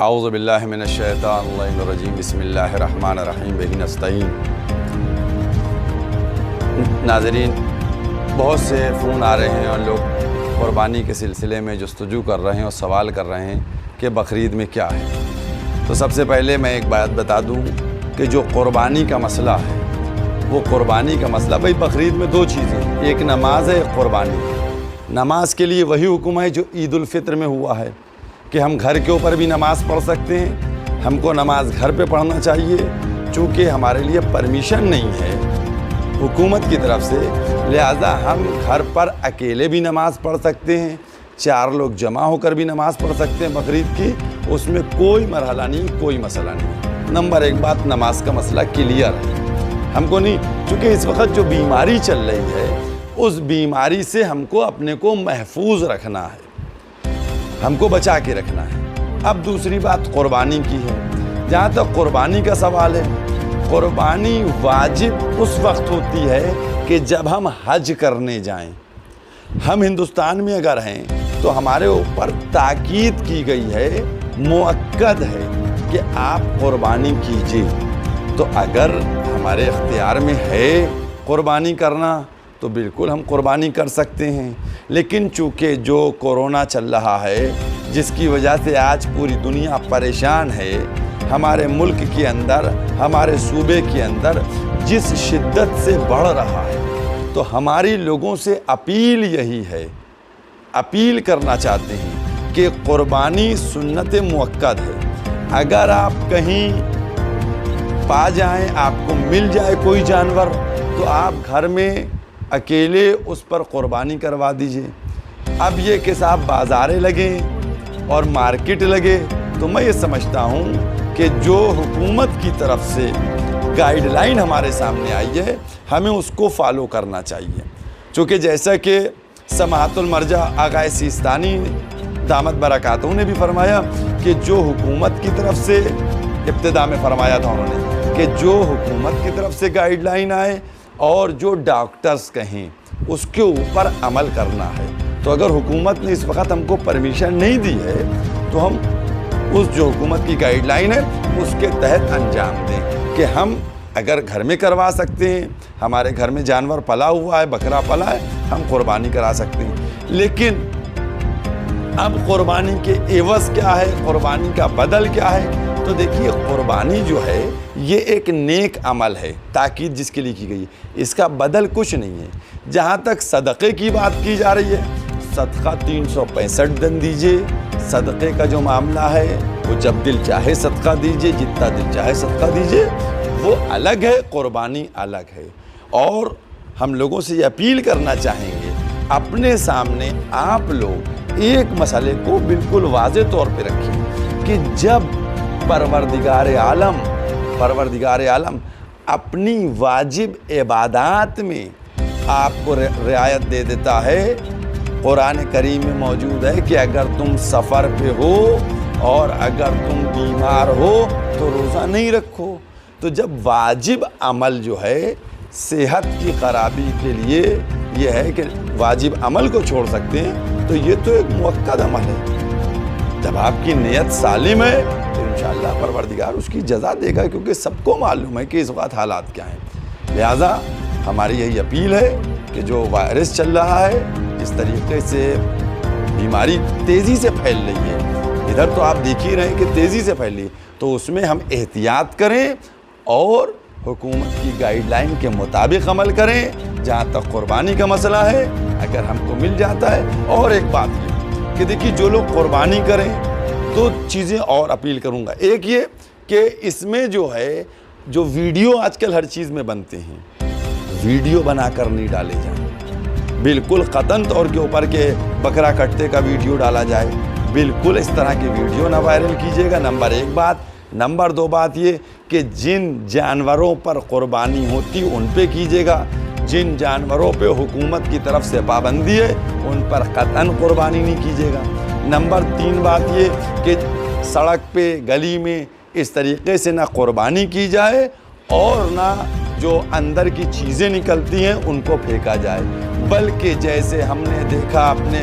اعوذ باللہ من الشیطان الرجیم بسم اللہ الرحمن الرحیم بہ نستعین۔ ناظرین، بہت سے فون آ رہے ہیں اور لوگ قربانی کے سلسلے میں جستجو کر رہے ہیں اور سوال کر رہے ہیں کہ بقرعید میں کیا ہے۔ تو سب سے پہلے میں ایک بات بتا دوں کہ جو قربانی کا مسئلہ ہے وہ قربانی کا مسئلہ بھائی بقرعید میں دو چیزیں، ایک نماز ہے ایک قربانی ہے۔ نماز کے لیے وہی حکم ہے جو عید الفطر میں ہوا ہے کہ ہم گھر کے اوپر بھی نماز پڑھ سکتے ہیں، ہم کو نماز گھر پہ پڑھنا چاہیے، چونکہ ہمارے لیے پرمیشن نہیں ہے حکومت کی طرف سے، لہذا ہم گھر پر اکیلے بھی نماز پڑھ سکتے ہیں، 4 لوگ جمع ہو کر بھی نماز پڑھ سکتے ہیں بقرعید کی، اس میں کوئی مرحلہ نہیں، کوئی مسئلہ نہیں۔ نمبر 1 بات، نماز کا مسئلہ کلیئر ہے، ہم کو نہیں، چونکہ اس وقت جو بیماری چل رہی ہے اس بیماری سے ہم کو اپنے کو محفوظ رکھنا ہے، ہم کو بچا کے رکھنا ہے۔ اب دوسری بات قربانی کی ہے۔ جہاں تک قربانی کا سوال ہے، قربانی واجب اس وقت ہوتی ہے کہ جب ہم حج کرنے جائیں۔ ہم ہندوستان میں اگر ہیں تو ہمارے اوپر تاکید کی گئی ہے، مؤکد ہے کہ آپ قربانی کیجئے۔ تو اگر ہمارے اختیار میں ہے قربانی کرنا تو بالکل ہم قربانی کر سکتے ہیں، لیکن چونکہ جو کورونا چل رہا ہے جس کی وجہ سے آج پوری دنیا پریشان ہے، ہمارے ملک کے اندر، ہمارے صوبے کے اندر جس شدت سے بڑھ رہا ہے، تو ہماری لوگوں سے اپیل یہی ہے، اپیل کرنا چاہتے ہیں کہ قربانی سنت مؤکد ہے۔ اگر آپ کہیں پا جائیں، آپ کو مل جائے کوئی جانور، تو آپ گھر میں اکیلے اس پر قربانی کروا دیجئے۔ اب یہ کہ صاحب بازاریں لگیں اور مارکیٹ لگے، تو میں یہ سمجھتا ہوں کہ جو حکومت کی طرف سے گائیڈ لائن ہمارے سامنے آئی ہے ہمیں اس کو فالو کرنا چاہیے، چونکہ جیسا کہ سماحت المرجع آقا سیستانی دامت برکاتہ نے بھی فرمایا کہ جو حکومت کی طرف سے ابتدا میں فرمایا تھا انہوں نے کہ جو حکومت کی طرف سے گائیڈ لائن آئے اور جو ڈاکٹرز کہیں اس کے اوپر عمل کرنا ہے۔ تو اگر حکومت نے اس وقت ہم کو پرمیشن نہیں دی ہے تو ہم اس جو حکومت کی گائیڈ لائن ہے اس کے تحت انجام دیں کہ ہم اگر گھر میں کروا سکتے ہیں، ہمارے گھر میں جانور پلا ہوا ہے، بکرا پلا ہے، ہم قربانی کرا سکتے ہیں۔ لیکن اب قربانی کے عوض کیا ہے، قربانی کا بدل کیا ہے؟ تو دیکھیے، قربانی جو ہے یہ ایک نیک عمل ہے، تاکید جس کے لیے کی گئی، اس کا بدل کچھ نہیں ہے۔ جہاں تک صدقے کی بات کی جا رہی ہے، صدقہ 365 دن دیجئے۔ صدقے کا جو معاملہ ہے وہ جب دل چاہے صدقہ دیجئے، جتنا دل چاہے صدقہ دیجئے، وہ الگ ہے، قربانی الگ ہے۔ اور ہم لوگوں سے یہ اپیل کرنا چاہیں گے، اپنے سامنے آپ لوگ ایک مسئلے کو بالکل واضح طور پہ رکھیں کہ جب پروردگار عالم اپنی واجب عبادات میں آپ کو رعایت دے دیتا ہے، قرآن کریم میں موجود ہے کہ اگر تم سفر پہ ہو اور اگر تم بیمار ہو تو روزہ نہیں رکھو۔ تو جب واجب عمل جو ہے صحت کی خرابی کے لیے یہ ہے کہ واجب عمل کو چھوڑ سکتے ہیں، تو یہ تو ایک مؤکد عمل ہے۔ جب آپ کی نیت سالم ہے تو انشاءاللہ پروردگار اس کی جزا دے گا، کیونکہ سب کو معلوم ہے کہ اس وقت حالات کیا ہیں۔ لہٰذا ہماری یہی اپیل ہے کہ جو وائرس چل رہا ہے، اس طریقے سے بیماری تیزی سے پھیل رہی ہے، ادھر تو آپ دیکھ ہی رہے ہیں کہ تیزی سے پھیل رہی ہے، تو اس میں ہم احتیاط کریں اور حکومت کی گائیڈ لائن کے مطابق عمل کریں۔ جہاں تک قربانی کا مسئلہ ہے، اگر ہم کو مل جاتا ہے، اور ایک بات یہ کہ دیکھیے جو لوگ قربانی کریں، 2 چیزیں اور اپیل کروں گا۔ ایک یہ کہ اس میں جو ہے جو ویڈیو آج کل ہر چیز میں بنتے ہیں، ویڈیو بنا کر نہیں ڈالے جائیں، بالکل قطعاً طور کے اوپر کہ بکرا کٹتے کا ویڈیو ڈالا جائے، بالکل اس طرح کی ویڈیو نہ وائرل کیجیے گا۔ نمبر 1 بات۔ نمبر 2 بات یہ کہ جن جانوروں پر قربانی ہوتی ان پہ کیجیے گا، جن جانوروں پہ حکومت کی طرف سے پابندی ہے ان پر قطعاً قربانی نہیں کیجیے گا۔ نمبر 3 بات یہ کہ سڑک پہ گلی میں اس طریقے سے نہ قربانی کی جائے اور نہ جو اندر کی چیزیں نکلتی ہیں ان کو پھینکا جائے، بلکہ جیسے ہم نے دیکھا اپنے